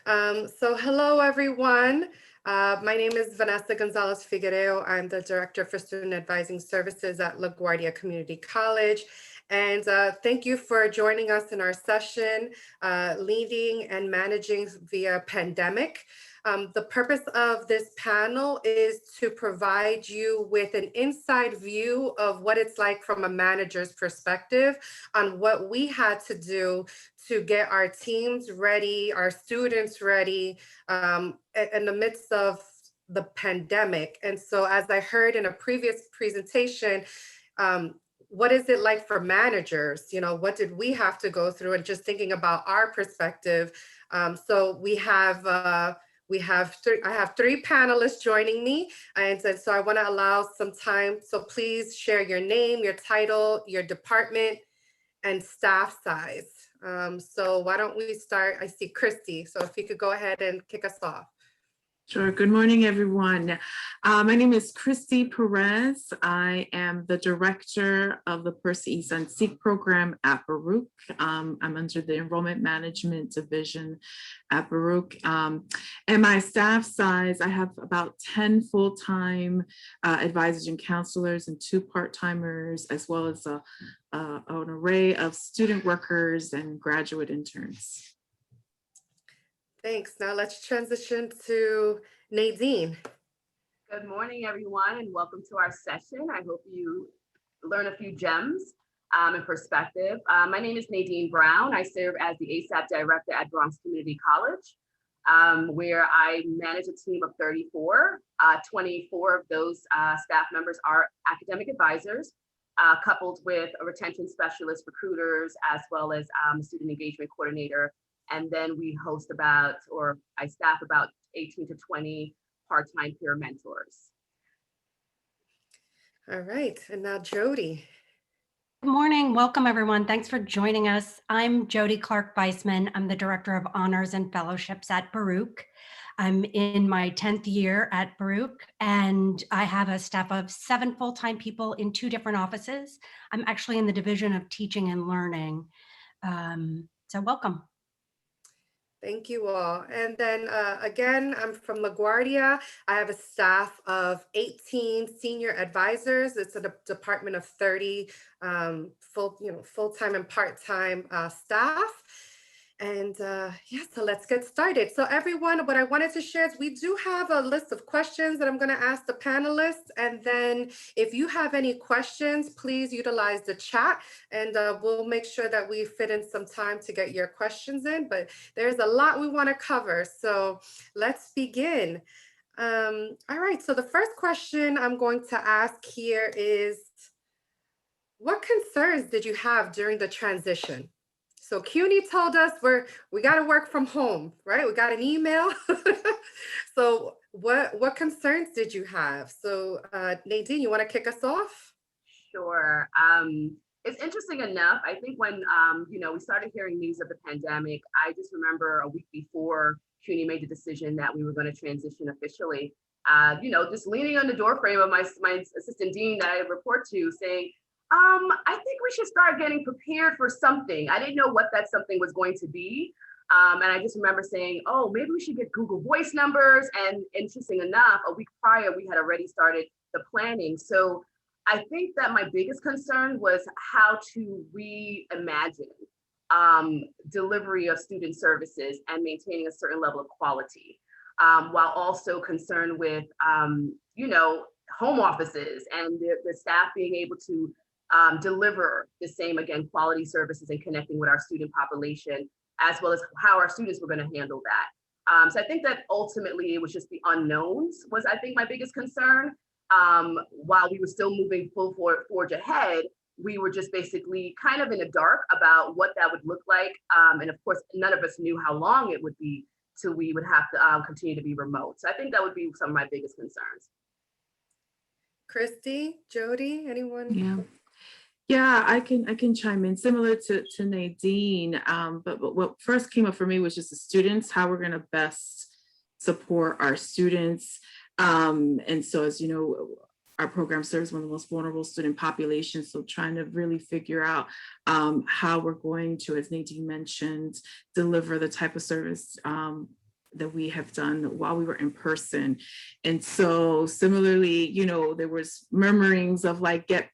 So hello, everyone. My name is Vanessa Gonzalez Figuereo. I'm the Director for Student Advising Services at LaGuardia Community College. And thank you for joining us in our session, Leading and Managing via Pandemic. The purpose of this panel is to provide you with an inside view of what it's like from a manager's perspective on what we had to do to get our teams ready, our students ready in the midst of the pandemic. And so as I heard in a previous presentation, what is it like for managers? You know, what did we have to go through? And just thinking about our perspective. So I have three panelists joining me. And so I want to allow some time. So please share your name, your title, your department, and staff size. So why don't we start? I see Christy. So if you could go ahead and kick us off. Sure. Good morning, everyone. My name is Christy Perez. I am the director of the Percy and Seek program at Baruch. I'm under the Enrollment Management Division at Baruch. And my staff size, I have about 10 full-time advisors and counselors and 2 part-timers, as well as an array of student workers and graduate interns. Thanks. Now let's transition to Nadine. Good morning, everyone, and welcome to our session. I hope you learn a few gems and perspective. My name is Nadine Brown. I serve as the ASAP director at Bronx Community College, where I manage a team of 34. 24 of those staff members are academic advisors, coupled with a retention specialist, recruiters, as well as a student engagement coordinator. And then we host I staff about 18 to 20 part-time peer mentors. All right, and now Jody. Good morning, welcome everyone. Thanks for joining us. I'm Jody Clark-Weissman. I'm the Director of Honors and Fellowships at Baruch. I'm in my 10th year at Baruch, and I have a staff of 7 full-time people in 2 different offices. I'm actually in the Division of Teaching and Learning. So welcome. Thank you all. And then again, I'm from LaGuardia. I have a staff of 18 senior advisors. It's a department of 30 full-time and part-time staff. And yeah, so let's get started. So everyone, what I wanted to share is we do have a list of questions that I'm going to ask the panelists. And then if you have any questions, please utilize the chat and we'll make sure that we fit in some time to get your questions in. But there's a lot we want to cover. So let's begin. All right, so the first question I'm going to ask here is, what concerns did you have during the transition? So CUNY told us we got to work from home, right? We got an email. So what concerns did you have? So Nadine, you want to kick us off? Sure. It's interesting enough. I think when we started hearing news of the pandemic, I just remember a week before CUNY made the decision that we were going to transition officially. Just leaning on the doorframe of my assistant dean that I report to, saying, I think we should start getting prepared for something. I didn't know what that something was going to be. And I just remember saying, oh, maybe we should get Google Voice numbers. And interesting enough, a week prior, we had already started the planning. So I think that my biggest concern was how to reimagine delivery of student services and maintaining a certain level of quality, while also concerned with, home offices and the staff being able to deliver the same, again, quality services and connecting with our student population, as well as how our students were going to handle that. So I think that ultimately it was just the unknowns was, I think, my biggest concern. While we were still moving full forge ahead, we were just basically kind of in the dark about what that would look like. And of course, none of us knew how long it would be till we would have to continue to be remote. So I think that would be some of my biggest concerns. Christy, Jody, anyone? Yeah, I can chime in similar to Nadine. But what first came up for me was just the students, how we're going to best support our students. And so, as you know, our program serves one of the most vulnerable student populations. So trying to really figure out how we're going to, as Nadine mentioned, deliver the type of service that we have done while we were in person. And so similarly, there was murmurings of like, get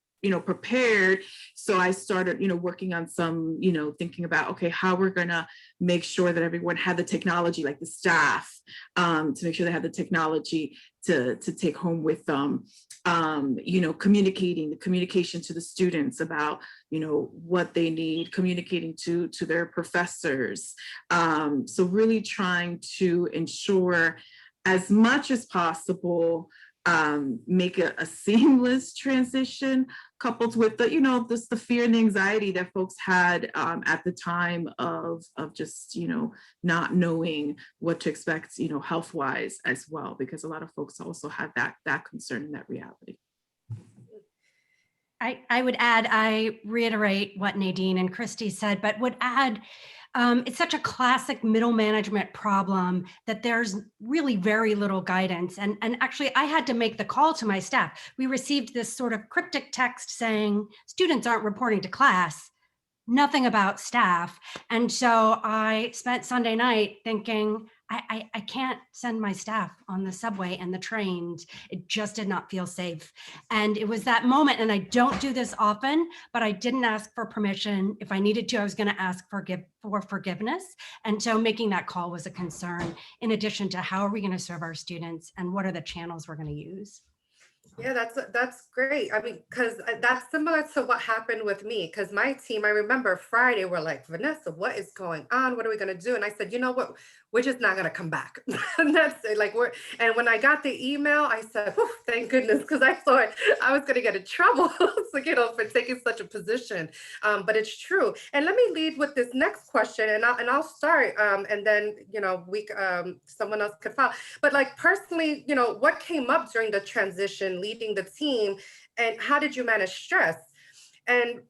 prepared. So I started, working on some, thinking about, okay, how we're gonna make sure that everyone had the technology, like the staff, to make sure they had the technology to take home with them. The communication to the students about, what they need, communicating to their professors. So really trying to ensure as much as possible, make a seamless transition, coupled with the fear and the anxiety that folks had at the time of just not knowing what to expect health wise as well, because a lot of folks also have that concern and that reality. I would add, I reiterate what Nadine and Christy said, but would add, it's such a classic middle management problem that there's really very little guidance. And actually, I had to make the call to my staff. We received this sort of cryptic text saying students aren't reporting to class, nothing about staff. And so I spent Sunday night thinking, I can't send my staff on the subway and the trains. It just did not feel safe. And it was that moment, and I don't do this often, but I didn't ask for permission. If I needed to, I was going to ask for forgiveness. And so making that call was a concern, in addition to how are we going to serve our students and what are the channels we're going to use. Yeah, that's great. I mean, because that's similar to what happened with me. Because my team, I remember Friday, we're like, Vanessa, what is going on? What are we going to do? And I said, you know what? We're just not going to come back. And that's it. Like and when I got the email, I said, thank goodness, because I thought I was going to get in trouble, for taking such a position. But it's true. And let me lead with this next question, and I'll start, and then someone else could follow. But like personally, what came up during the transition, leading the team, and how did you manage stress? And,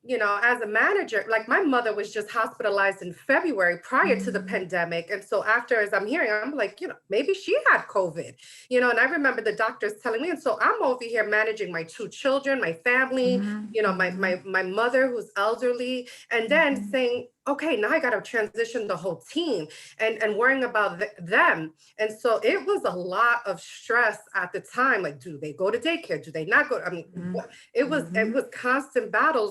as a manager, like my mother was just hospitalized in February prior to the pandemic. And so after, as I'm hearing, I'm like, maybe she had COVID, and I remember the doctors telling me, and so I'm over here managing my 2 children, my family, my mother who's elderly, and then saying, okay, now I got to transition the whole team and worrying about them. And so it was a lot of stress at the time. Like, do they go to daycare? Do they not go? I mean, it was constant battles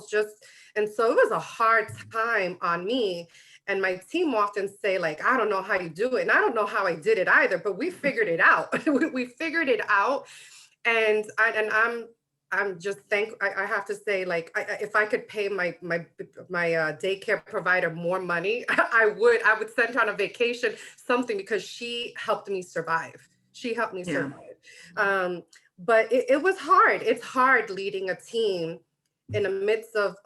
and so it was a hard time on me. And my team often say, like, I don't know how you do it. And I don't know how I did it either, but we figured it out. we figured it out. And I'm just I have to say, like, if I could pay my daycare provider more money, I would send her on a vacation, something, because she helped me survive. But it was hard. It's hard leading a team in the midst of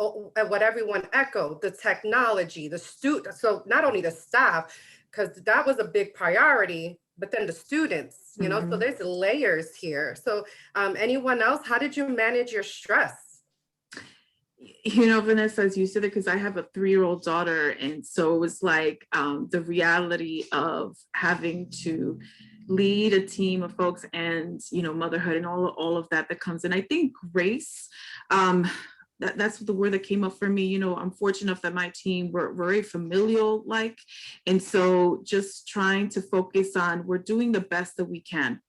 what everyone echoed, the technology, the so not only the staff, because that was a big priority, but then the students, so there's layers here. So anyone else, how did you manage your stress? Vanessa, as you said it, because I have a 3-year-old daughter. And so it was like the reality of having to lead a team of folks and, motherhood and all of that comes in. I think grace, that's the word that came up for me. I'm fortunate enough that my team were very familial like. And so just trying to focus on, we're doing the best that we can.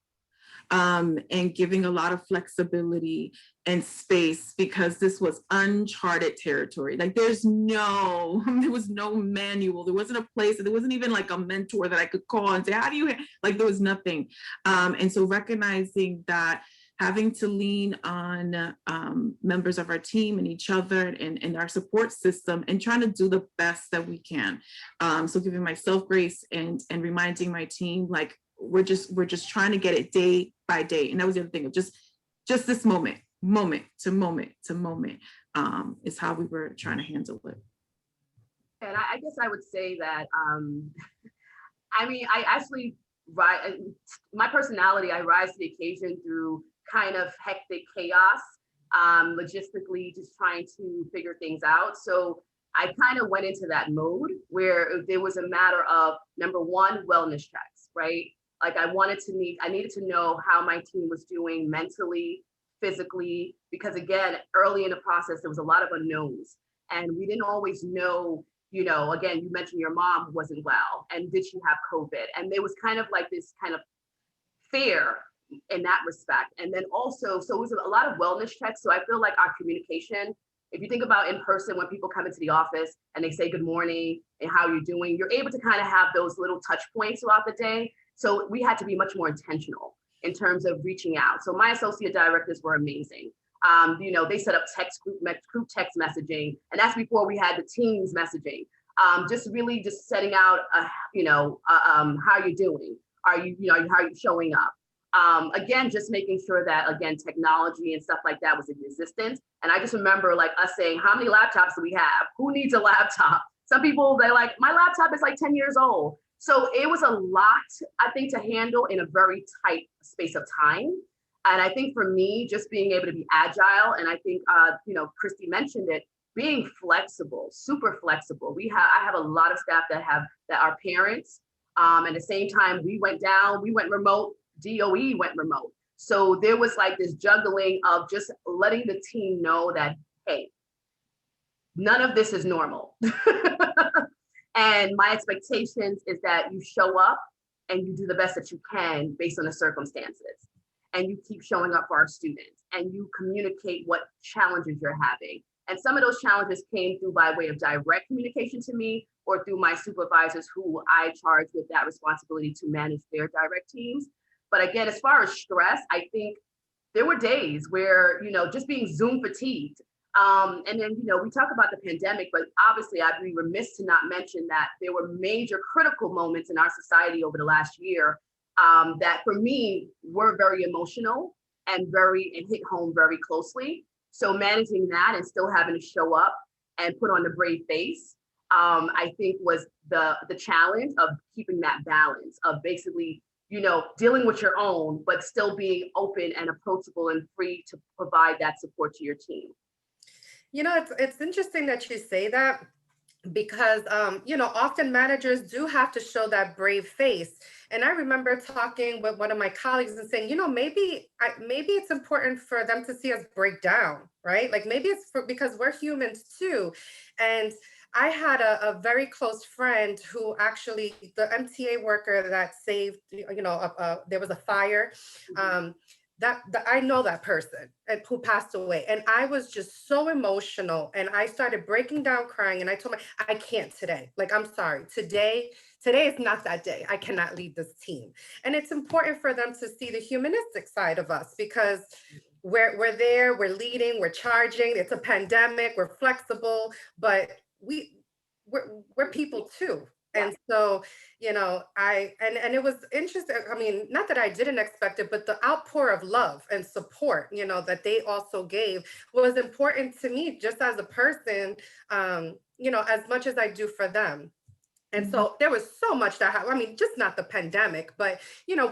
And giving a lot of flexibility and space, because this was uncharted territory. Like there was no manual. There wasn't a place, there wasn't even like a mentor that I could call and say, how do you, like there was nothing. And so recognizing that, having to lean on members of our team and each other and our support system, and trying to do the best that we can. So giving myself grace and reminding my team, like, we're just trying to get it day by day. And that was the other thing of just this moment to moment is how we were trying to handle it. And I guess I would say that, I actually, my personality, I rise to the occasion through kind of hectic chaos, logistically just trying to figure things out. So I kind of went into that mode where there was a matter of, number one, wellness checks, right? Like I needed to know how my team was doing mentally, physically, because again, early in the process, there was a lot of unknowns and we didn't always know again, you mentioned your mom wasn't well, and did she have COVID? And there was kind of like this kind of fear in that respect. And then also, so it was a lot of wellness checks. So I feel like our communication, if you think about in person, when people come into the office and they say good morning and how you're doing, you're able to kind of have those little touch points throughout the day. So we had to be much more intentional in terms of reaching out. So my associate directors were amazing. They set up group text messaging, and that's before we had the Teams messaging. Just really just setting out, how you're doing. Are you, how are you showing up? Again, just making sure that, again, technology and stuff like that was in existence. And I just remember like us saying, how many laptops do we have? Who needs a laptop? Some people, they're like, my laptop is like 10 years old. So it was a lot, I think, to handle in a very tight space of time. And I think for me, just being able to be agile, and I think, Christy mentioned it, being flexible, super flexible. I have a lot of staff that are parents. At the same time, we went remote, DOE went remote. So there was like this juggling of just letting the team know that, hey, none of this is normal. And my expectations is that you show up and you do the best that you can based on the circumstances. And you keep showing up for our students and you communicate what challenges you're having. And some of those challenges came through by way of direct communication to me or through my supervisors who I charge with that responsibility to manage their direct teams. But again, as far as stress, I think there were days where, just being Zoom fatigued. And then, we talk about the pandemic, but obviously I'd be remiss to not mention that there were major critical moments in our society over the last year that for me were very emotional and hit home very closely. So managing that and still having to show up and put on the brave face, I think was the challenge of keeping that balance of basically, dealing with your own, but still being open and approachable and free to provide that support to your team. It's interesting that you say that because, often managers do have to show that brave face. And I remember talking with one of my colleagues and saying, maybe it's important for them to see us break down, right? Like maybe it's because we're humans too. And I had a very close friend who actually, the MTA worker that saved, there was a fire. That I know that person and who passed away. And I was just so emotional and I started breaking down crying. And I told I can't today. Like, I'm sorry. Today is not that day. I cannot lead this team. And it's important for them to see the humanistic side of us because we're there, we're leading, we're charging. It's a pandemic, we're flexible, but we're people too. And so, and it was interesting. I mean, not that I didn't expect it, but the outpour of love and support, that they also gave was important to me just as a person, as much as I do for them. And so there was so much that happened. I mean, just not the pandemic, but,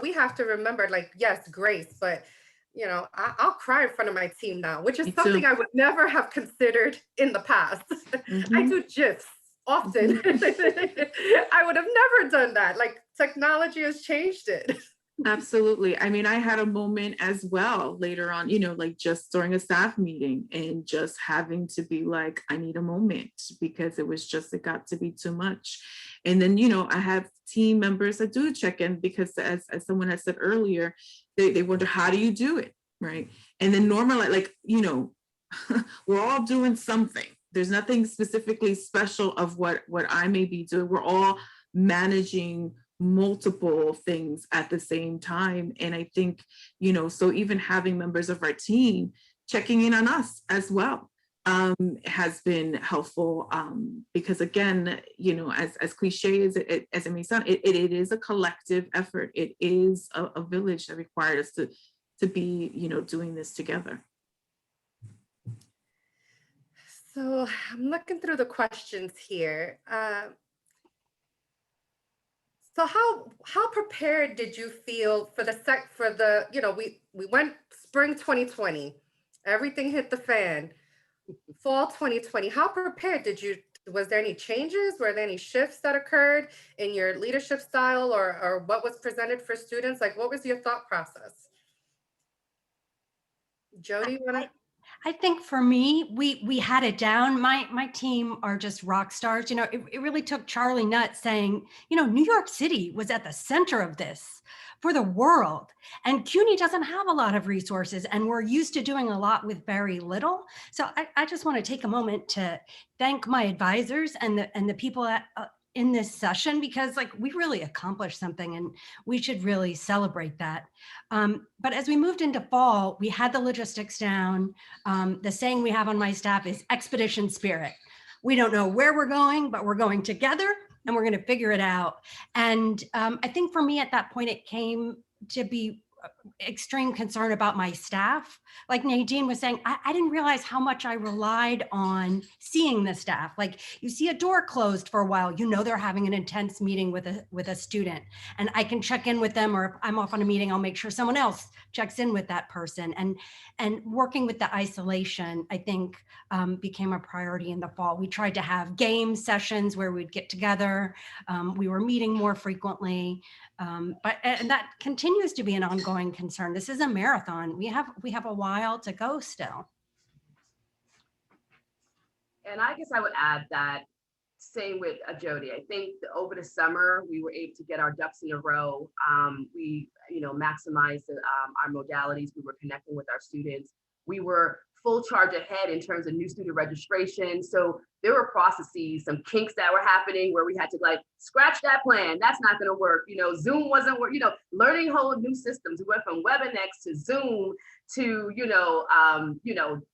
we have to remember, like, yes, grace, but, I'll cry in front of my team now, which is something I would never have considered in the past. I do GIFs often. I would have never done that. Like technology has changed it. Absolutely. I mean, I had a moment as well later on, like just during a staff meeting and just having to be like, I need a moment because it got to be too much. And then, I have team members that do check in because as someone has said earlier, they wonder, how do you do it? Right. And then normally, like, we're all doing something. There's nothing specifically special of what I may be doing. We're all managing multiple things at the same time. And I think, so even having members of our team checking in on us as well has been helpful because again, as cliche as it may sound, it is a collective effort. It is a village that required us to be, doing this together. So I'm looking through the questions here. So how prepared did you feel for we went spring 2020, everything hit the fan, fall 2020. How prepared was there any changes? Were there any shifts that occurred in your leadership style or what was presented for students? Like, what was your thought process? Jody, you wanna? I think for me, we had it down. My team are just rock stars. It really took Charlie Nutt saying, New York City was at the center of this for the world. And CUNY doesn't have a lot of resources, and we're used to doing a lot with very little. So I just want to take a moment to thank my advisors and the people in this session, because like we really accomplished something and we should really celebrate that. But as we moved into fall, we had the logistics down. The saying we have on my staff is expedition spirit. We don't know where we're going, but we're going together and we're going to figure it out. And I think for me at that point, it came to be extreme concern about my staff. Like Nadine was saying, I didn't realize how much I relied on seeing the staff. Like you see a door closed for a while, they're having an intense meeting with a student, and I can check in with them, or if I'm off on a meeting, I'll make sure someone else checks in with that person. And working with the isolation, I think became a priority in the fall. We tried to have game sessions where we'd get together. We were meeting more frequently. And that continues to be an ongoing concern. This is a marathon. We have a while to go still. And I guess I would add that same with Jody. I think over the summer we were able to get our ducks in a row. We, maximized our modalities. We were connecting with our students. We were full charge ahead in terms of new student registration. So there were processes, some kinks that were happening where we had to like scratch that plan. That's not going to work. Zoom wasn't work. Learning whole new systems. We went from WebEx to Zoom to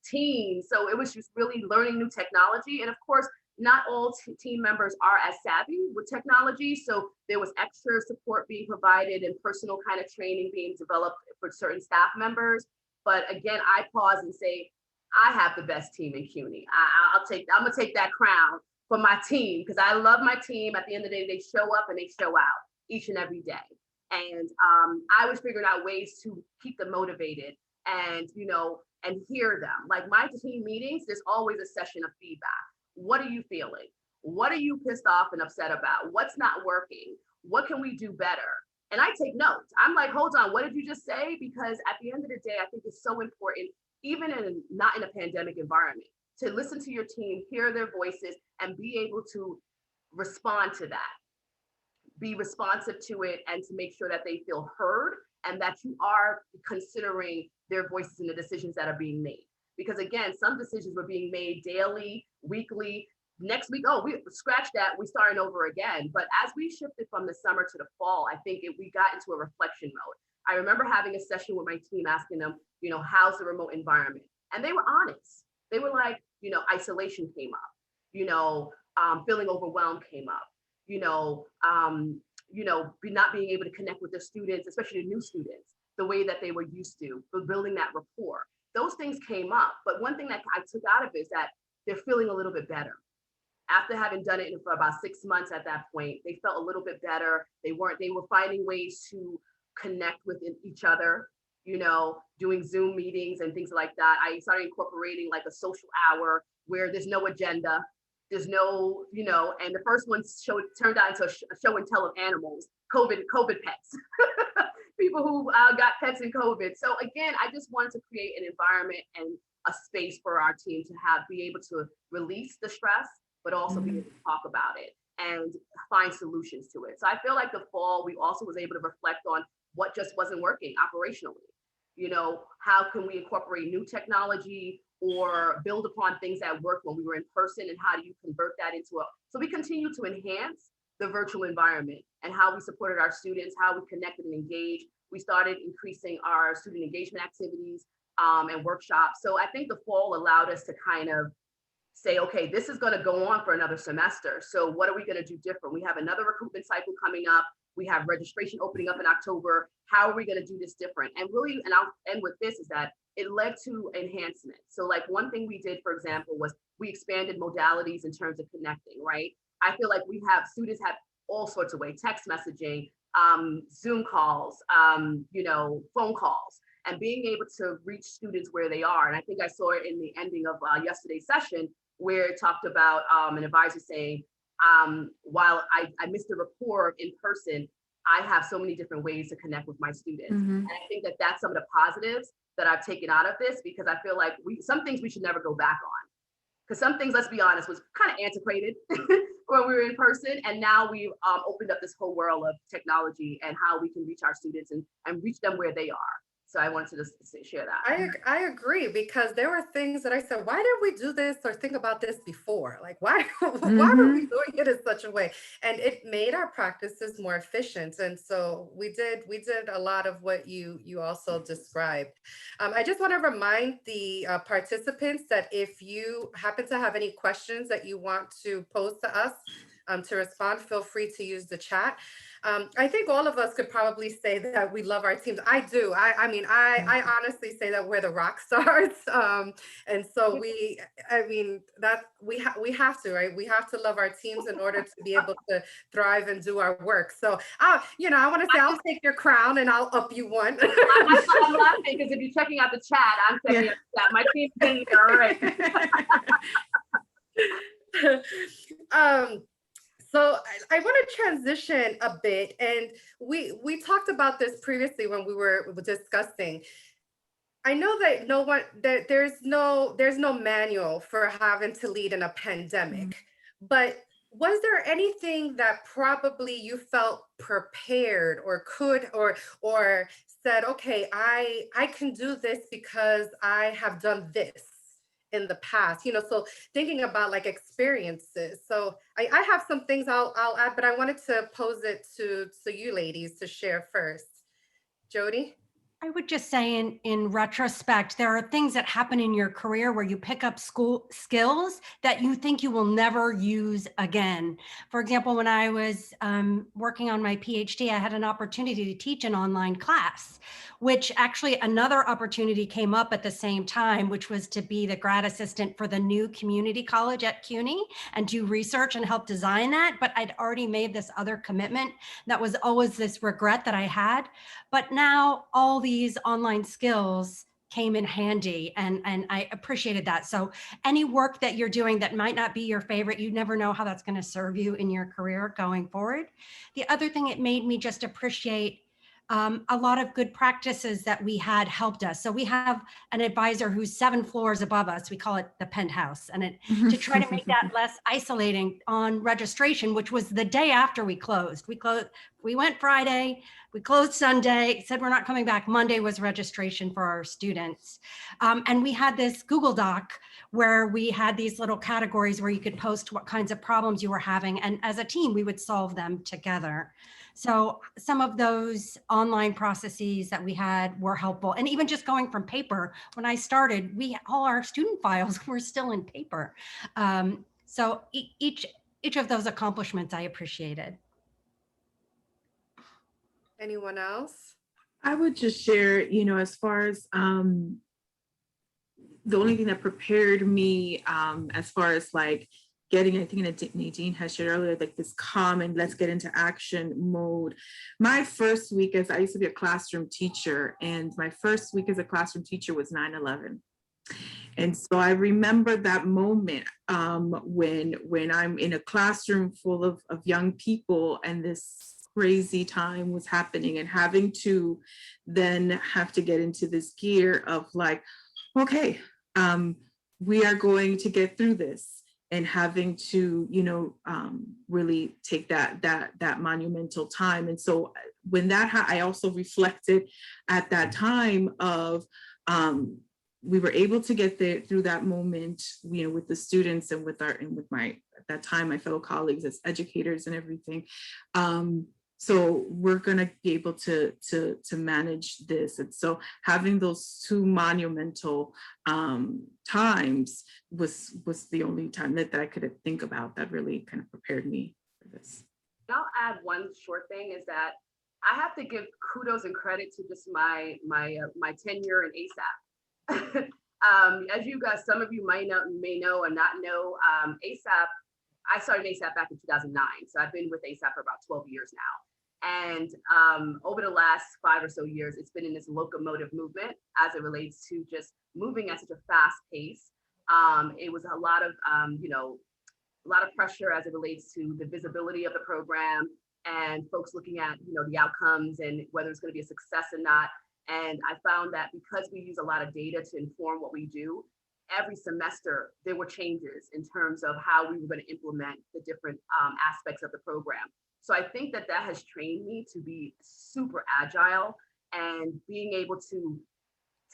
Teams. So it was just really learning new technology. And of course, not all team members are as savvy with technology. So there was extra support being provided and personal kind of training being developed for certain staff members. But again, I pause and say, I have the best team in CUNY. I'm gonna take that crown for my team, because I love my team. At the end of the day, they show up and they show out each and every day. And I was figuring out ways to keep them motivated and hear them. Like my team meetings, there's always a session of feedback. What are you feeling? What are you pissed off and upset about? What's not working? What can we do better? And I take notes. I'm like, hold on, what did you just say? Because at the end of the day, I think it's so important, even not in a pandemic environment, to listen to your team, hear their voices, and be able to respond to that. Be responsive to it, and to make sure that they feel heard and that you are considering their voices in the decisions that are being made. Because again, some decisions were being made daily, weekly. Next week, oh, we scratched that, we're starting over again. But as we shifted from the summer to the fall, I think we got into a reflection mode. I remember having a session with my team asking them, how's the remote environment? And they were honest. They were like, isolation came up, feeling overwhelmed came up, not being able to connect with their students, especially the new students, the way that they were used to, but building that rapport. Those things came up. But one thing that I took out of it is that they're feeling a little bit better. After having done it for about 6 months at that point, they felt a little bit better. They were finding ways to connect with each other, doing Zoom meetings and things like that. I started incorporating like a social hour where there's no agenda. There's no, and the first one turned out into a show and tell of animals, COVID pets. People who got pets in COVID. So again, I just wanted to create an environment and a space for our team to be able to release the stress, but also be able to talk about it and find solutions to it. So I feel like the fall, we also was able to reflect on what just wasn't working operationally. How can we incorporate new technology or build upon things that worked when we were in person, and how do you convert that into so we continue to enhance the virtual environment and how we supported our students, how we connected and engaged. We started increasing our student engagement activities and workshops. So I think the fall allowed us to kind of say, okay, this is going to go on for another semester. So what are we going to do different? We have another recruitment cycle coming up. We have registration opening up in October. How are we going to do this different? And really, and I'll end with this, is that it led to enhancement. So like one thing we did, for example, was we expanded modalities in terms of connecting, right? I feel like students have all sorts of ways, text messaging, Zoom calls, phone calls, and being able to reach students where they are. And I think I saw it in the ending of yesterday's session, where it talked about an advisor saying, while I missed the rapport in person, I have so many different ways to connect with my students. Mhm. And I think that that's some of the positives that I've taken out of this, because I feel like some things we should never go back on. Because some things, let's be honest, was kind of antiquated when we were in person. And now we've opened up this whole world of technology and how we can reach our students and reach them where they are. So I wanted to just share that. I agree, because there were things that I said, why didn't we do this or think about this before? Like, why why were we Mhm. doing it in such a way? And it made our practices more efficient. And so we did a lot of what you also described. I just want to remind the participants that if you happen to have any questions that you want to pose to us to respond, feel free to use the chat. I think all of us could probably say that we love our teams. I do. I mean, I honestly say that we're the rock stars. And so I mean, that we have to, right? We have to love our teams in order to be able to thrive and do our work. So, I want to say, I'll take your crown and I'll up you one. I'm laughing because if you're checking out the chat, I'm checking out the chat. My team's getting there already. So I want to transition a bit, and we talked about this previously when we were discussing. I know that no one that there's no manual for having to lead in a pandemic, but was there anything that probably you felt prepared or could or said, okay, I can do this because I have done this in the past, so thinking about like experiences. So I have some things I'll add, but I wanted to pose it to you ladies to share first. Jody? I would just say in retrospect, there are things that happen in your career where you pick up school skills that you think you will never use again. For example, when I was working on my PhD, I had an opportunity to teach an online class, which actually another opportunity came up at the same time, which was to be the grad assistant for the new community college at CUNY and do research and help design that. But I'd already made this other commitment that was always this regret that I had. But now all these online skills came in handy and I appreciated that. So any work that you're doing that might not be your favorite, you never know how that's going to serve you in your career going forward. The other thing it made me just appreciate a lot of good practices that we had helped us. So we have an advisor who's 7 floors above us. We call it the penthouse. And to try to make that less isolating on registration, which was the day after we closed. We went Friday, we closed Sunday, said we're not coming back. Monday was registration for our students. And we had this Google Doc where we had these little categories where you could post what kinds of problems you were having. And as a team, we would solve them together. So some of those online processes that we had were helpful. And even just going from paper, when I started, all our student files were still in paper. So each of those accomplishments I appreciated. Anyone else? I would just share, as far as the only thing that prepared me as far as like getting, I think Nadine has shared earlier, like this calm and let's get into action mode. My first week I used to be a classroom teacher, and my first week as a classroom teacher was 9/11. And so I remember that moment when I'm in a classroom full of young people and this crazy time was happening, and having to then have to get into this gear of like, okay, we are going to get through this, and having to, really take that monumental time. And so when I also reflected at that time of, we were able to get there through that moment, with the students and with my, at that time, my fellow colleagues as educators and everything. So we're going to be able to manage this. And so having those two monumental times was the only time that I could think about that really kind of prepared me for this. I'll add one short thing is that I have to give kudos and credit to just my tenure in ASAP. As you guys, some of you may know or not know, ASAP, I started ASAP back in 2009. So I've been with ASAP for about 12 years now. And over the last 5 or so years, it's been in this locomotive movement as it relates to just moving at such a fast pace. It was a lot of, a lot of pressure as it relates to the visibility of the program, and folks looking at, the outcomes and whether it's going to be a success or not. And I found that because we use a lot of data to inform what we do, every semester there were changes in terms of how we were going to implement the different aspects of the program. So I think that has trained me to be super agile and being able to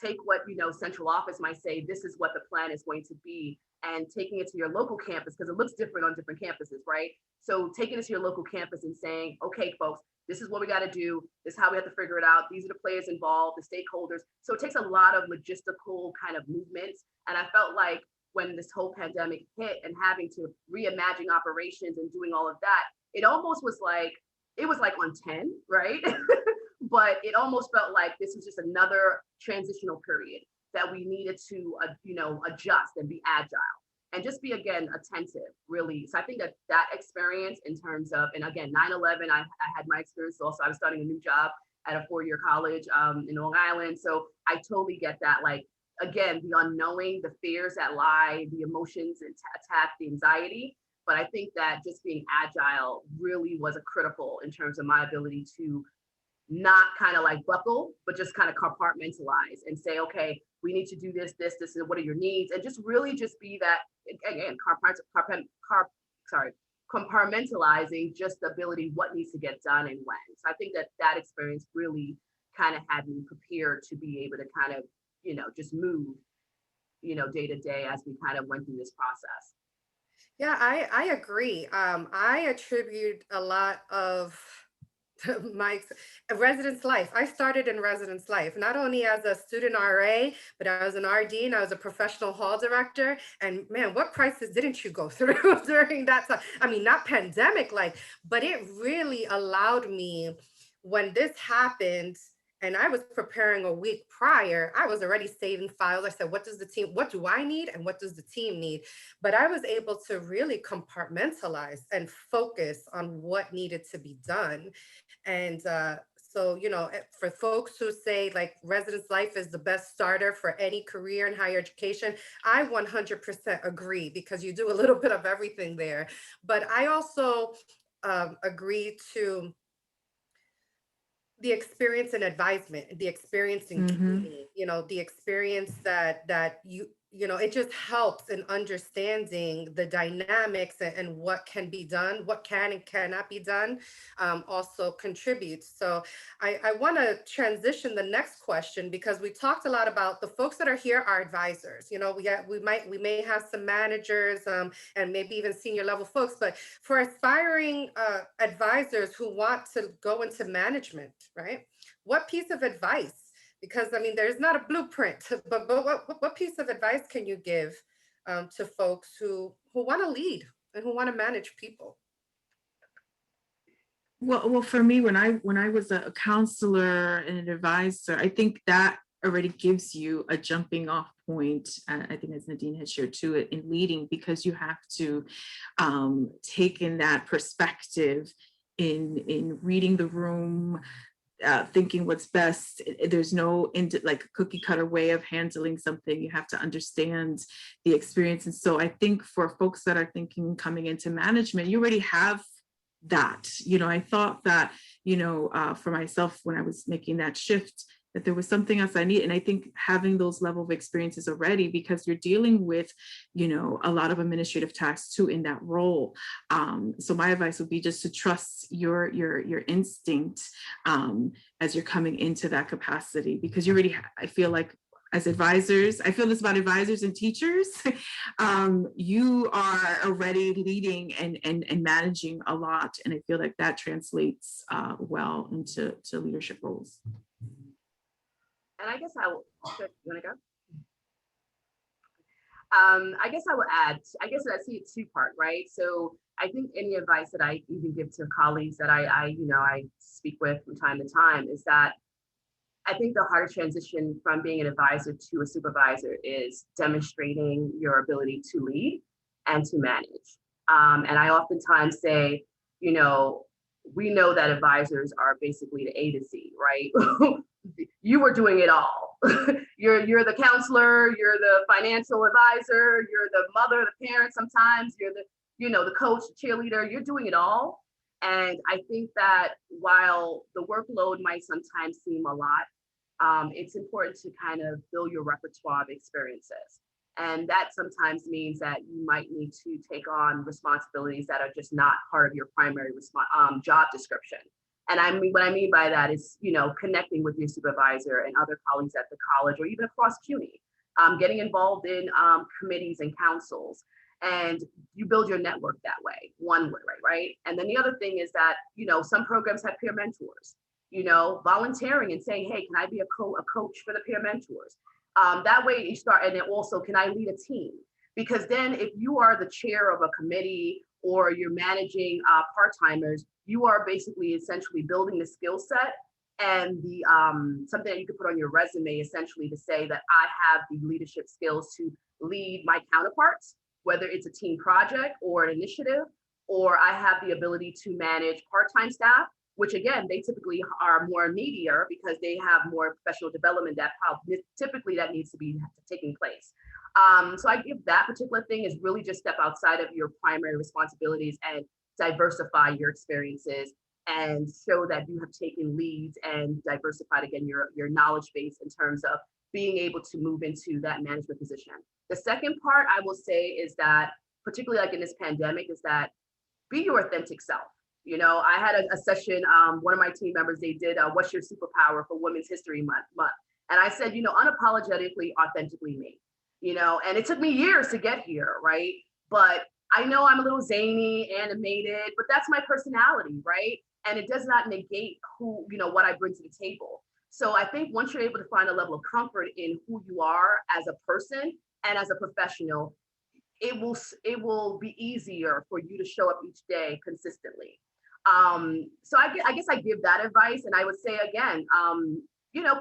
take what central office might say, this is what the plan is going to be, and taking it to your local campus, because it looks different on different campuses, right? So taking it to your local campus and saying, okay, folks, this is what we got to do. This is how we have to figure it out. These are the players involved, the stakeholders. So it takes a lot of logistical kind of movements. And I felt like when this whole pandemic hit and having to reimagine operations and doing all of that, it almost was like, it was like on 10, right? But it almost felt like this was just another transitional period that we needed to, adjust and be agile and just be, again, attentive, really. So I think that experience in terms of, and again, 9/11, I had my experience also. I was starting a new job at a 4-year college in Long Island. So I totally get that. Like, again, the unknowing, the fears that lie, the emotions and attack, the anxiety. But I think that just being agile really was a critical in terms of my ability to not kind of like buckle, but just kind of compartmentalize and say, okay, we need to do this, and what are your needs? And just really just be that, again, compartmentalizing just the ability, what needs to get done and when. So I think that experience really kind of had me prepared to be able to kind of, just move, day to day as we kind of went through this process. Yeah, I agree. I attribute a lot of my residence life. I started in residence life, not only as a student RA, but I was an RD and I was a professional hall director. And man, what crisis didn't you go through during that time? I mean, not pandemic like, but it really allowed me when this happened. And I was preparing a week prior, I was already saving files. I said, what do I need? And what does the team need? But I was able to really compartmentalize and focus on what needed to be done. And so, for folks who say like residence life is the best starter for any career in higher education, I 100% agree because you do a little bit of everything there. But I also agree to the experience in advisement, the experience in CUNY, the experience that it just helps in understanding the dynamics and what can be done, what can and cannot be done, also contributes. So I want to transition the next question because we talked a lot about the folks that are here are advisors. We may have some managers and maybe even senior level folks, but for aspiring advisors who want to go into management, right? What piece of advice? Because I mean, there's not a blueprint, but what piece of advice can you give to folks who want to lead and who want to manage people? Well, for me, when I was a counselor and an advisor, I think that already gives you a jumping off point. I think as Nadine had shared too, in leading, because you have to take in that perspective in reading the room, thinking what's best. There's no like cookie cutter way of handling something. You have to understand the experience. And so I think for folks that are thinking coming into management, you already have that. I thought that, for myself, when I was making that shift, that there was something else I need. And I think having those level of experiences already, because you're dealing with, a lot of administrative tasks too in that role. So my advice would be just to trust your instinct as you're coming into that capacity, because you already, I feel like as advisors, I feel this about advisors and teachers, you are already leading and managing a lot. And I feel like that translates well into leadership roles. And I guess you want to go? I guess I will add, I see it two-part, right? So I think any advice that I even give to colleagues that I speak with from time to time is that I think the hardest transition from being an advisor to a supervisor is demonstrating your ability to lead and to manage. And I oftentimes say, we know that advisors are basically the A to Z, right? You were doing it all. You're the counselor, you're the financial advisor, you're the mother, the parent sometimes, you're the, the coach, the cheerleader, you're doing it all. And I think that while the workload might sometimes seem a lot, it's important to kind of build your repertoire of experiences. And that sometimes means that you might need to take on responsibilities that are just not part of your primary job description. And I mean, what I mean by that is, connecting with your supervisor and other colleagues at the college or even across CUNY, getting involved in committees and councils. And you build your network that way, one way, right? And then the other thing is that, some programs have peer mentors, volunteering and saying, hey, can I be a coach for the peer mentors? That way you start, and then also, can I lead a team? Because then if you are the chair of a committee or you're managing part-timers, you are basically essentially building the skill set and the something that you could put on your resume, essentially to say that I have the leadership skills to lead my counterparts, whether it's a team project or an initiative, or I have the ability to manage part-time staff, which again, they typically are more meatier because they have more professional development that typically that needs to be taking place. So I give that particular thing is really just step outside of your primary responsibilities and diversify your experiences and show that you have taken leads and diversified again your knowledge base in terms of being able to move into that management position. The second part I will say is that, particularly like in this pandemic, is that be your authentic self. I had a session, one of my team members, they did what's your superpower for Women's History Month. And I said, unapologetically, authentically me, and it took me years to get here, right? But I know I'm a little zany, animated, but that's my personality, right? And it does not negate who, what I bring to the table. So I think once you're able to find a level of comfort in who you are as a person and as a professional, it will be easier for you to show up each day consistently. So I guess I give that advice, and I would say again,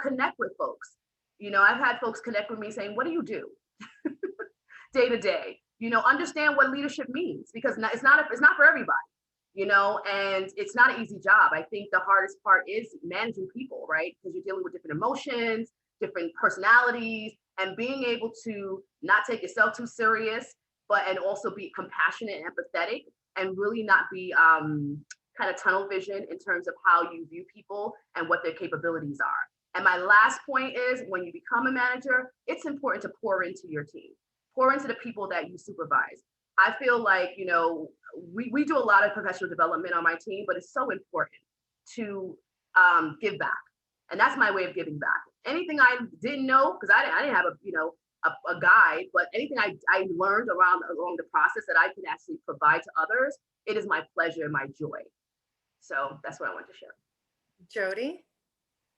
connect with folks. I've had folks connect with me saying, "What do you do day to day?" Understand what leadership means, because it's not for everybody. And it's not an easy job. I think the hardest part is managing people, right? Because you're dealing with different emotions, different personalities, and being able to not take yourself too serious, and also be compassionate and empathetic, and really not be kind of tunnel vision in terms of how you view people and what their capabilities are. And my last point is, when you become a manager, it's important to pour into your team, pour into the people that you supervise. I feel like, we do a lot of professional development on my team, but it's so important to give back. And that's my way of giving back. Anything I didn't know, because I didn't have a guide, but anything I learned along the process that I can actually provide to others, it is my pleasure and my joy. So that's what I want to share. Jody?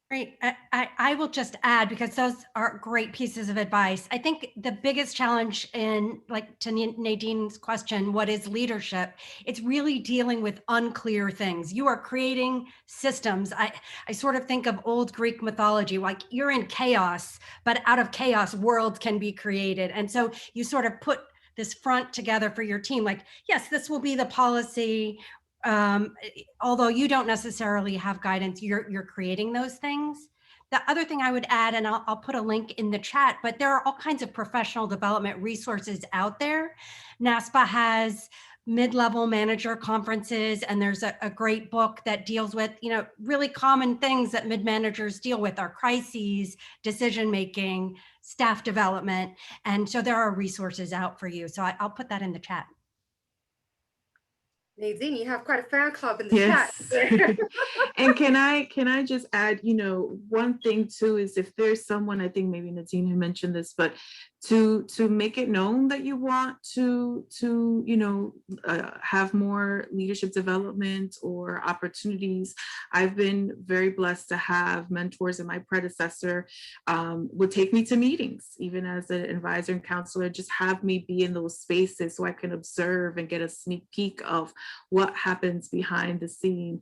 Great. I will just add, because those are great pieces of advice. I think the biggest challenge to Nadine's question, what is leadership? It's really dealing with unclear things. You are creating systems. I sort of think of old Greek mythology, like you're in chaos, but out of chaos, worlds can be created. And so you sort of put this front together for your team, like, yes, this will be the policy. Although you don't necessarily have guidance, you're creating those things. The other thing I would add, and I'll put a link in the chat, but there are all kinds of professional development resources out there. NASPA has mid-level manager conferences, and there's a great book that deals with, really common things that mid-managers deal with are crises, decision-making, staff development. And so there are resources out for you. So I'll put that in the chat. Nadine, you have quite a fan club in the Yes. chat. And can I just add, one thing too is, if there's someone, I think maybe Nadine had mentioned this, but to make it known that you want to have more leadership development or opportunities. I've been very blessed to have mentors, and my predecessor would take me to meetings, even as an advisor and counselor, just have me be in those spaces so I can observe and get a sneak peek of what happens behind the scene,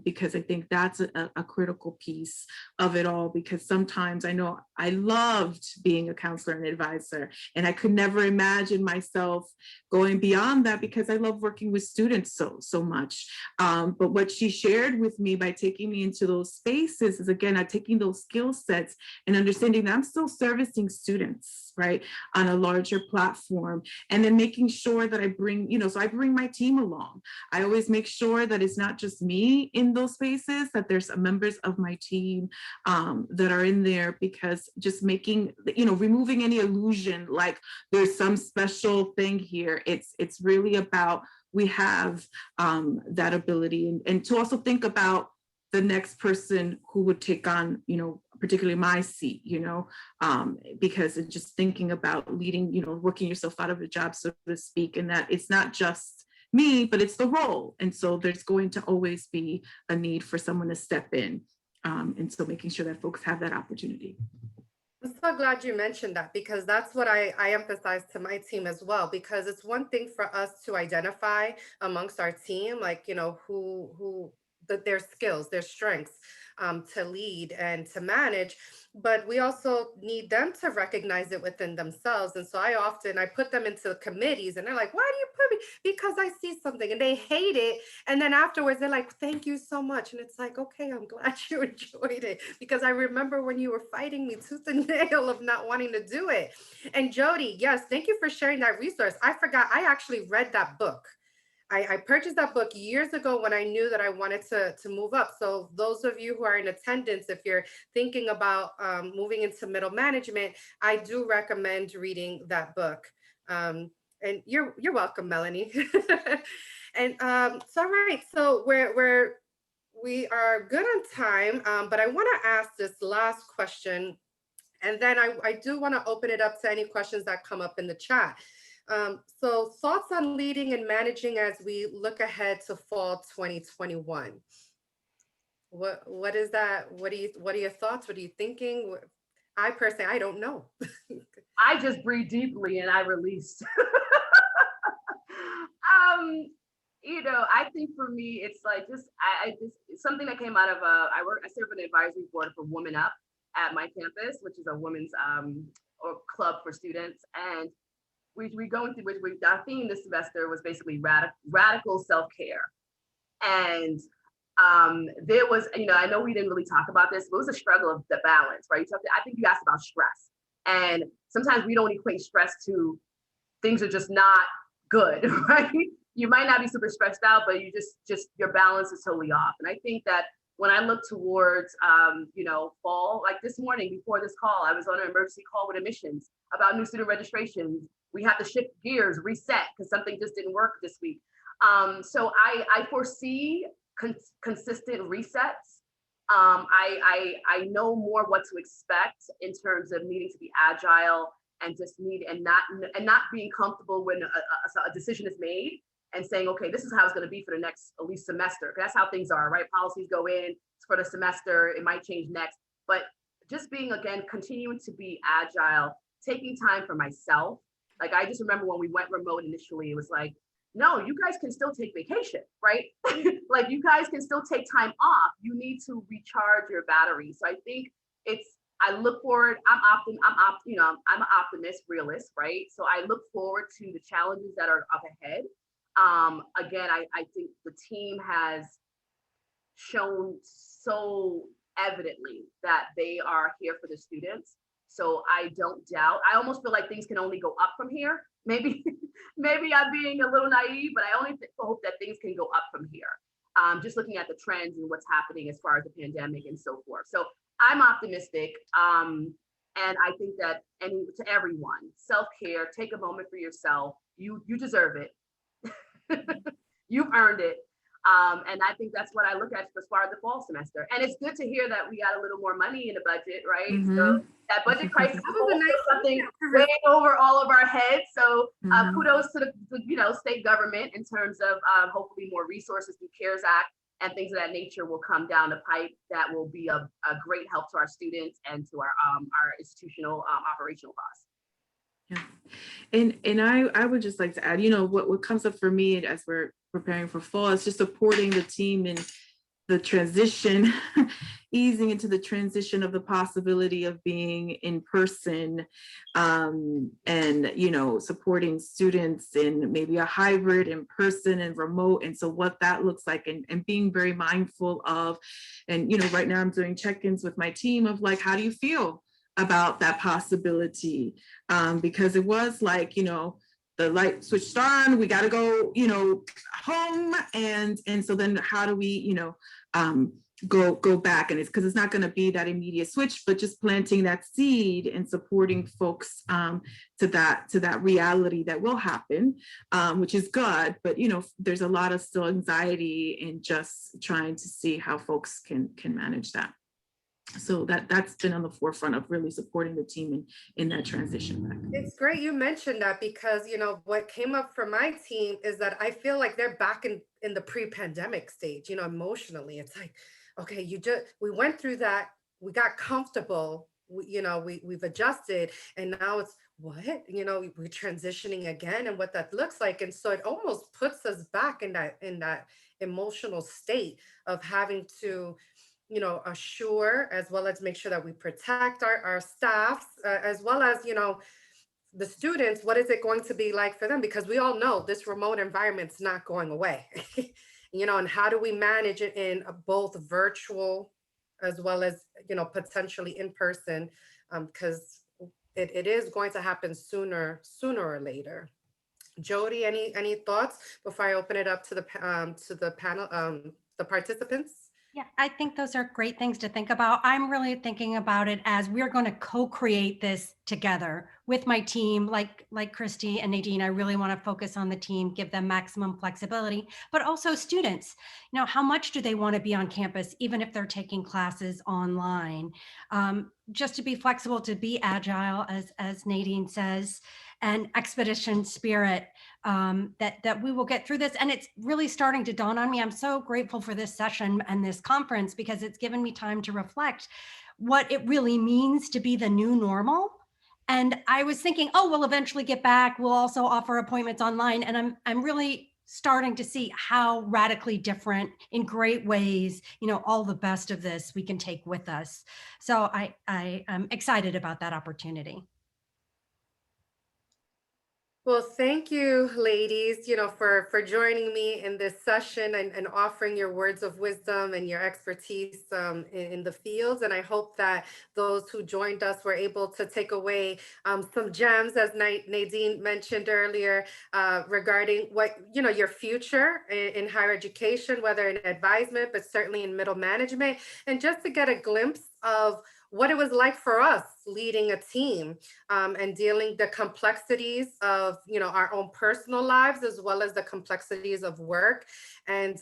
because I think that's a critical piece of it all. Because sometimes I know I loved being a counselor and advisor, and I could never imagine myself going beyond that, because I love working with students so much. But what she shared with me by taking me into those spaces is, again, taking those skill sets and understanding that I'm still servicing students. right, on a larger platform. And then making sure that I bring, so I bring my team along. I always make sure that it's not just me in those spaces, that there's members of my team that are in there, because just making, removing any illusion like there's some special thing here. It's really about, we have that ability, and to also think about the next person who would take on, particularly my seat, because it's just thinking about leading, working yourself out of a job, so to speak, and that it's not just me, but it's the role. And so there's going to always be a need for someone to step in. And so making sure that folks have that opportunity. I'm so glad you mentioned that, because that's what I emphasize to my team as well, because it's one thing for us to identify amongst our team, like, who their skills, their strengths, to lead and to manage, but we also need them to recognize it within themselves. And so I put them into committees, and they're like, why do you put me? Because I see something, and they hate it. And then afterwards they're like, thank you so much. And it's like, okay, I'm glad you enjoyed it, because I remember when you were fighting me tooth and nail of not wanting to do it. And Jody, yes, thank you for sharing that resource. I forgot, I actually read that book. I purchased that book years ago when I knew that I wanted to move up. So those of you who are in attendance, if you're thinking about moving into middle management, I do recommend reading that book. And you're welcome, Melanie. And so all right, so we are good on time, but I want to ask this last question, and then I do want to open it up to any questions that come up in the chat. So thoughts on leading and managing as we look ahead to fall 2021. What is that? What are your thoughts? What are you thinking? I personally, I don't know. I just breathe deeply and I release. I think for me, it's like it's something that came out of I serve on the advisory board for Women Up at my campus, which is a women's or club for students. And we go into which our theme this semester was basically radical self-care. And there was, I know we didn't really talk about this, but it was a struggle of the balance, right? I think you asked about stress. And sometimes we don't equate stress to things are just not good, right? You might not be super stressed out, but you just your balance is totally off. And I think that when I look towards, fall, like this morning before this call, I was on an emergency call with admissions about new student registrations. We have to shift gears, reset, because something just didn't work this week. So I foresee consistent resets. I know more what to expect in terms of needing to be agile and not being comfortable when a decision is made and saying, okay, this is how it's going to be for the next at least semester. That's how things are, right? Policies go in for the semester, it might change next, but just being, again, continuing to be agile, taking time for myself. Like, I just remember when we went remote initially, it was like, no, you guys can still take vacation, right? Like, you guys can still take time off. You need to recharge your battery. So I think I look forward, I'm an optimist, realist, right? So I look forward to the challenges that are up ahead. Again, I think the team has shown so evidently that they are here for the students. So I don't doubt, I almost feel like things can only go up from here. Maybe I'm being a little naive, but I only hope that things can go up from here. Just looking at the trends and what's happening as far as the pandemic and so forth. So I'm optimistic. And I think that to everyone, self-care, take a moment for yourself. You deserve it. You've earned it. And I think that's what I look at as far as the fall semester. And it's good to hear that we got a little more money in the budget, right? Mm-hmm. So that budget crisis is something way over all of our heads. So kudos to the state government in terms of hopefully more resources through CARES Act and things of that nature will come down the pipe that will be a great help to our students and to our institutional operational costs. Yeah. And I would just like to add, what comes up for me as we're preparing for fall is just supporting the team in the transition, easing into the transition of the possibility of being in person, and, supporting students in maybe a hybrid in person and remote. And so what that looks like, and being very mindful of, and, right now I'm doing check-ins with my team of like, how do you feel about that possibility, because it was like, the light switched on, we got to go, home. And so then how do we, go back? And it's because it's not going to be that immediate switch, but just planting that seed and supporting folks to that reality that will happen, which is good. But there's a lot of still anxiety in just trying to see how folks can manage that. So that's been on the forefront of really supporting the team in that transition back. It's great you mentioned that, because what came up for my team is that I feel like they're back in the pre-pandemic stage, emotionally. It's like, okay, we went through that, we got comfortable, we've adjusted, and now it's what, we're transitioning again, and what that looks like. And so it almost puts us back in that emotional state of having to assure, as well as make sure that we protect our staffs, as well as, the students. What is it going to be like for them? Because we all know this remote environment's not going away, and how do we manage it in both virtual as well as, potentially in person, because it is going to happen sooner or later. Jody, any thoughts before I open it up to the panel, the participants? Yeah, I think those are great things to think about. I'm really thinking about it as we're going to co-create this together with my team, like Christy and Nadine. I really want to focus on the team, give them maximum flexibility, but also students. How much do they want to be on campus, even if they're taking classes online? Just to be flexible, to be agile, as Nadine says, and expedition spirit, that we will get through this. And it's really starting to dawn on me. I'm so grateful for this session and this conference, because it's given me time to reflect what it really means to be the new normal. And I was thinking, oh, we'll eventually get back. We'll also offer appointments online. And I'm really starting to see how radically different, in great ways, all the best of this we can take with us. So I am excited about that opportunity. Well, thank you, ladies, for joining me in this session, and offering your words of wisdom and your expertise in the fields. And I hope that those who joined us were able to take away some gems, as Nadine mentioned earlier, regarding what, your future in higher education, whether in advisement, but certainly in middle management, and just to get a glimpse of what it was like for us leading a team, and dealing the complexities of our own personal lives, as well as the complexities of work. And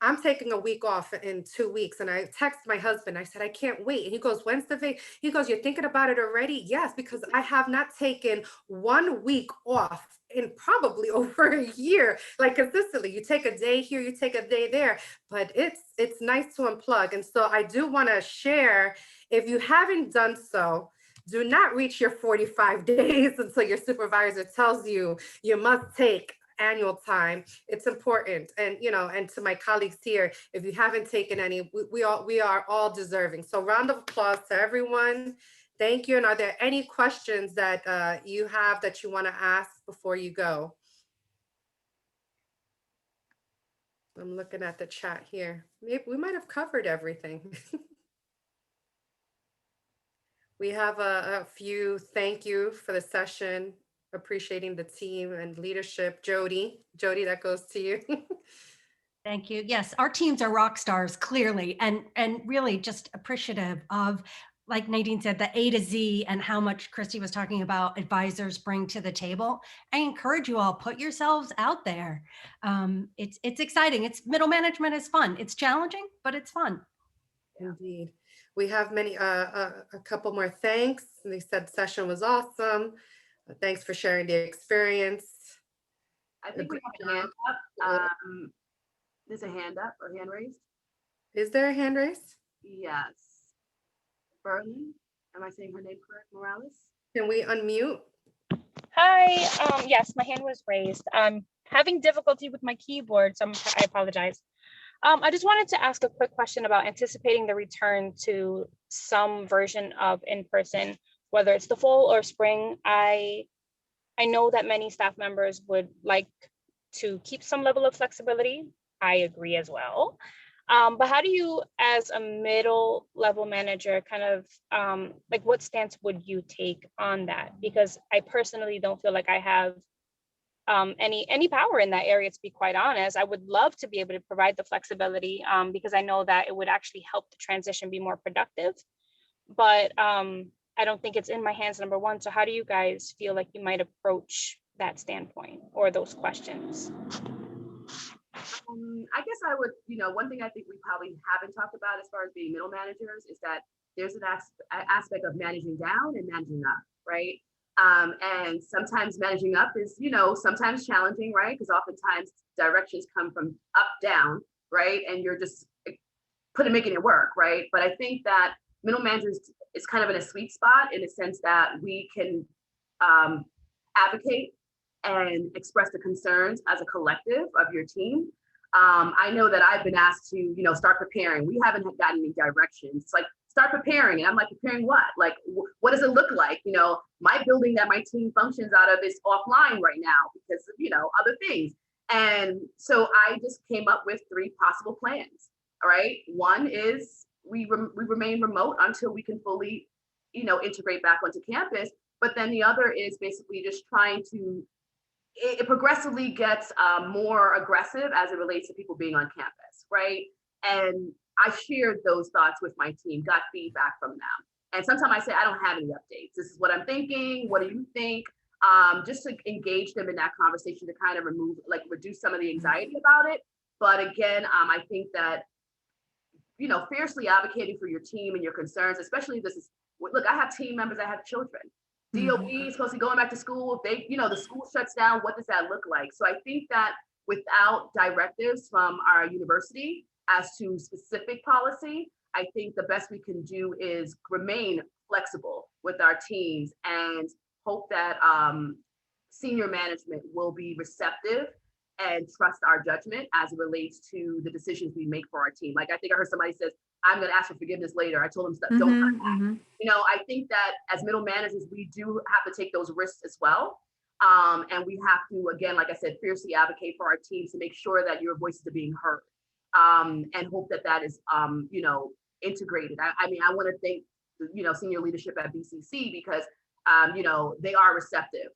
I'm taking a week off in 2 weeks, and I text my husband. I said, I can't wait. And he goes, when's the vacation? He goes, you're thinking about it already? Yes, because I have not taken 1 week off in probably over a year, like consistently. You take a day here, you take a day there, but it's nice to unplug. And so I do want to share, if you haven't done so, do not reach your 45 days until your supervisor tells you you must take annual time. It's important. And and to my colleagues here, if you haven't taken any, we are all deserving. So round of applause to everyone. Thank you. And are there any questions that you have that you want to ask before you go? I'm looking at the chat here. Maybe we might have covered everything. We have a few thank you for the session, appreciating the team and leadership. Jody, that goes to you. Thank you. Yes, our teams are rock stars, clearly, and really just appreciative of, like Nadine said, the A to Z, and how much Christy was talking about advisors bring to the table. I encourage you all, put yourselves out there. It's exciting. It's middle management is fun. It's challenging, but it's fun. Indeed. We have a couple more thanks. They said the session was awesome. Thanks for sharing the experience. I think we have a hand up. There's a hand up or hand raised. Is there a hand raised? Yes. Berlin, am I saying her name correct? Morales? Can we unmute? Hi, yes, my hand was raised. I'm having difficulty with my keyboard, so I apologize. I just wanted to ask a quick question about anticipating the return to some version of in-person, whether it's the fall or spring. I know that many staff members would like to keep some level of flexibility. I agree as well. But how do you, as a middle level manager, kind of like what stance would you take on that? Because I personally don't feel like I have any power in that area, to be quite honest. I would love to be able to provide the flexibility because I know that it would actually help the transition be more productive. But I don't think it's in my hands, number one. So how do you guys feel like you might approach that standpoint or those questions? I guess I would, one thing I think we probably haven't talked about as far as being middle managers is that there's an aspect of managing down and managing up, right? And sometimes managing up is, sometimes challenging, right? Because oftentimes directions come from up down, right? And you're just making it work, right? But I think that middle managers is kind of in a sweet spot in the sense that we can advocate and express the concerns as a collective of your team. I know that I've been asked to, start preparing. We haven't gotten any directions. It's like, start preparing. And I'm like, preparing what? Like, what does it look like? My building that my team functions out of is offline right now because of, other things. And so I just came up with 3 possible plans. All right. One is we remain remote until we can fully, integrate back onto campus. But then the other is basically just trying to, it progressively gets more aggressive as it relates to people being on campus, right? And I shared those thoughts with my team, got feedback from them. And sometimes I say, I don't have any updates. This is what I'm thinking. What do you think? Just to engage them in that conversation to kind of reduce some of the anxiety about it. But again, I think that, fiercely advocating for your team and your concerns, especially if this is, look, I have team members that have children. DOE is supposed to be going back to school. If they, the school shuts down, what does that look like? So I think that without directives from our university as to specific policy, I think the best we can do is remain flexible with our teams and hope that senior management will be receptive and trust our judgment as it relates to the decisions we make for our team. Like I think I heard somebody says, I'm going to ask for forgiveness later. I told them stuff, don't hurt that. I think that as middle managers, we do have to take those risks as well. And we have to, again, like I said, fiercely advocate for our teams to make sure that your voices are being heard and hope that that is, integrated. I mean, I want to thank, senior leadership at BCC because, they are receptive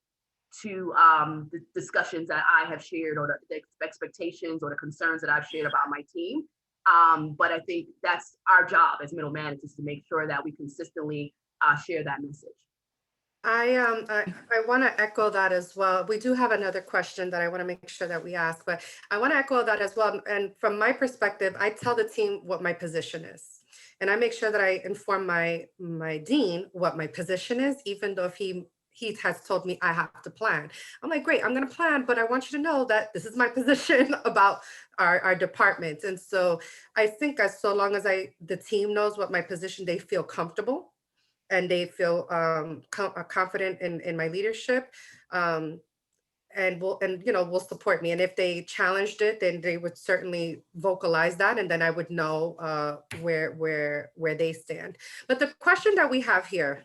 to the discussions that I have shared or the expectations or the concerns that I've shared about my team. But I think that's our job as middle managers to make sure that we consistently share that message. I want to echo that as well. We do have another question that I want to make sure that we ask, but I want to echo that as well. And from my perspective, I tell the team what my position is. And I make sure that I inform my dean what my position is, even though if he has told me I have to plan. I'm like, great, I'm going to plan, but I want you to know that this is my position about our department. And so I think as so long as the team knows what my position, they feel comfortable and they feel confident in my leadership. And will support me. And if they challenged it, then they would certainly vocalize that, and then I would know where they stand. But the question that we have here: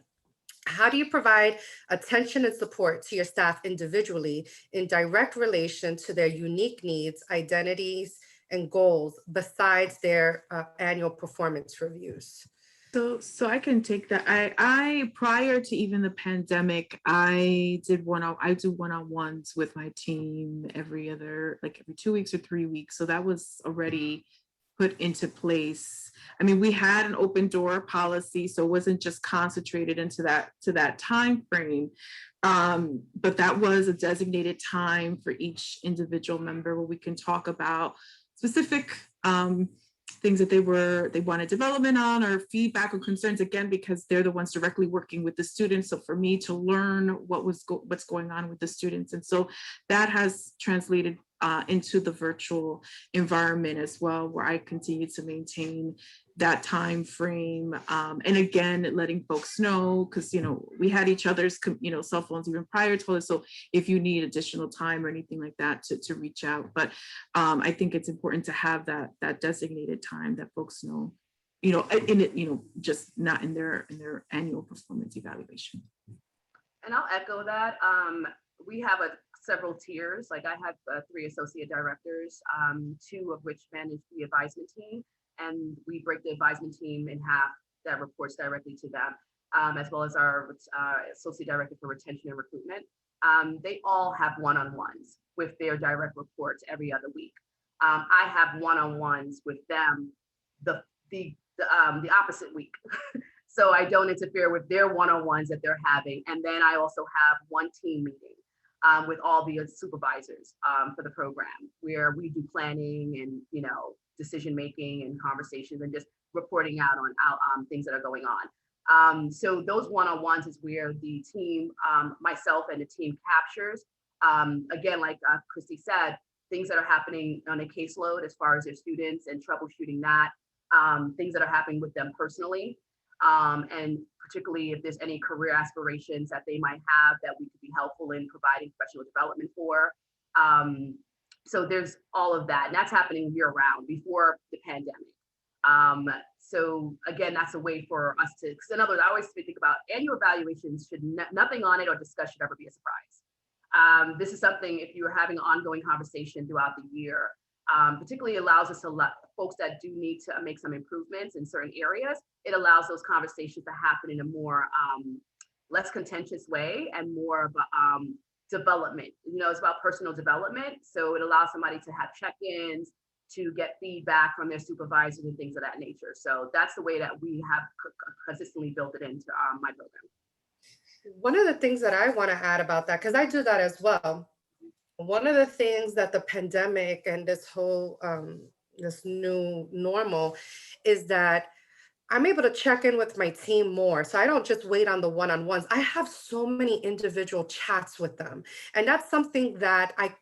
how do you provide attention and support to your staff individually in direct relation to their unique needs, identities, and goals besides their annual performance reviews? So I can take that. I prior to even the pandemic, I do one-on-ones with my team every 2 weeks or 3 weeks. So that was already put into place. I mean, we had an open door policy, so it wasn't just concentrated into that time frame. But that was a designated time for each individual member where we can talk about specific things that they wanted development on or feedback or concerns, again, because they're the ones directly working with the students. So for me to learn what's going on with the students. And so that has translated into the virtual environment as well, where I continue to maintain that time frame. And again, letting folks know, because, we had each other's, cell phones even prior to it. So if you need additional time or anything like that to reach out. But I think it's important to have that designated time that folks know, just not in their annual performance evaluation. And I'll echo that. We have several tiers. Like I have 3 associate directors, 2 of which manage the advisement team. and we break the advisement team in half that reports directly to them, as well as our associate director for retention and recruitment. They all have one-on-ones with their direct reports every other week. I have one-on-ones with them the opposite week. So I don't interfere with their one-on-ones that they're having. And then I also have one team meeting with all the supervisors for the program, where we do planning and, you know, decision making and conversations and just reporting out on things that are going on. So those one-on-ones is where the team, myself and the team captures, again, like Christy said, things that are happening on a caseload as far as their students and troubleshooting that, things that are happening with them personally, and particularly if there's any career aspirations that they might have that we could be helpful in providing professional development for. So there's all of that, and that's happening year round before the pandemic. So again, that's a way for us to, because in other words, I always think about annual evaluations should nothing on it or discuss should ever be a surprise. This is something, if you're having an ongoing conversation throughout the year, particularly allows us to let folks that do need to make some improvements in certain areas, it allows those conversations to happen in a more less contentious way and more of a development. You know, it's about personal development. So it allows somebody to have check-ins, to get feedback from their supervisors and things of that nature. So that's the way that we have consistently built it into my program. One of the things that I want to add about that, because I do that as well. One of the things that the pandemic and this whole this new normal is that I'm able to check in with my team more. So I don't just wait on the one-on-ones. I have so many individual chats with them. And that's something that I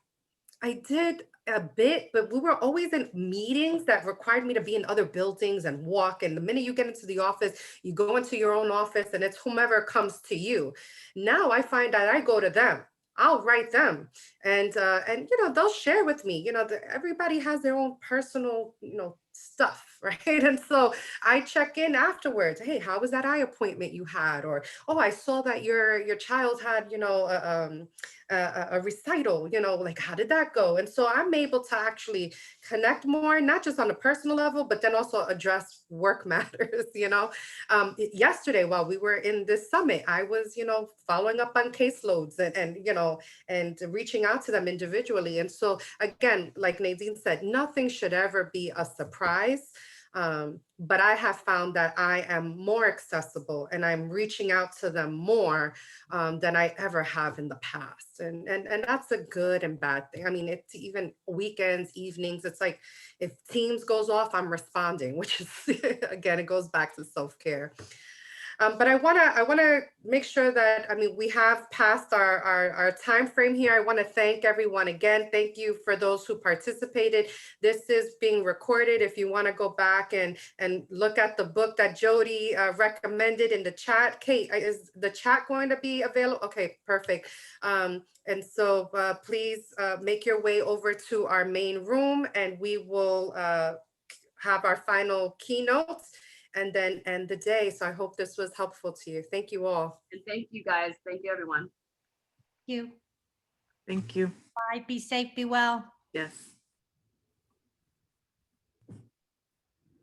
did a bit, but we were always in meetings that required me to be in other buildings and walk. And the minute you get into the office, you go into your own office and it's whomever comes to you. Now I find that I go to them. I'll write them, and you know, they'll share with me. You know, everybody has their own personal, you know, stuff, right? And so I check in afterwards. Hey, how was that eye appointment you had? Or, oh, I saw that your child had, you know, a recital, you know, like how did that go? And so I'm able to actually connect more, not just on a personal level, but then also address work matters, you know. Yesterday, while we were in this summit, I was, you know, following up on caseloads and you know, and reaching out to them individually. And so again, like Nadine said, nothing should ever be a surprise. But I have found that I am more accessible and I'm reaching out to them more than I ever have in the past. And that's a good and bad thing. I mean, it's even weekends, evenings, it's like if Teams goes off, I'm responding, which is, again, it goes back to self-care. But I wanna make sure that, I mean, we have passed our time frame here. I wanna thank everyone again. Thank you for those who participated. This is being recorded. If you wanna go back and look at the book that Jody recommended in the chat. Kate, is the chat going to be available? Okay, perfect. And so please make your way over to our main room and we will have our final keynotes and then end the day. So I hope this was helpful to you. Thank you all. And thank you guys. Thank you, everyone. You. Thank you. Bye. Be safe. Be well. Yes.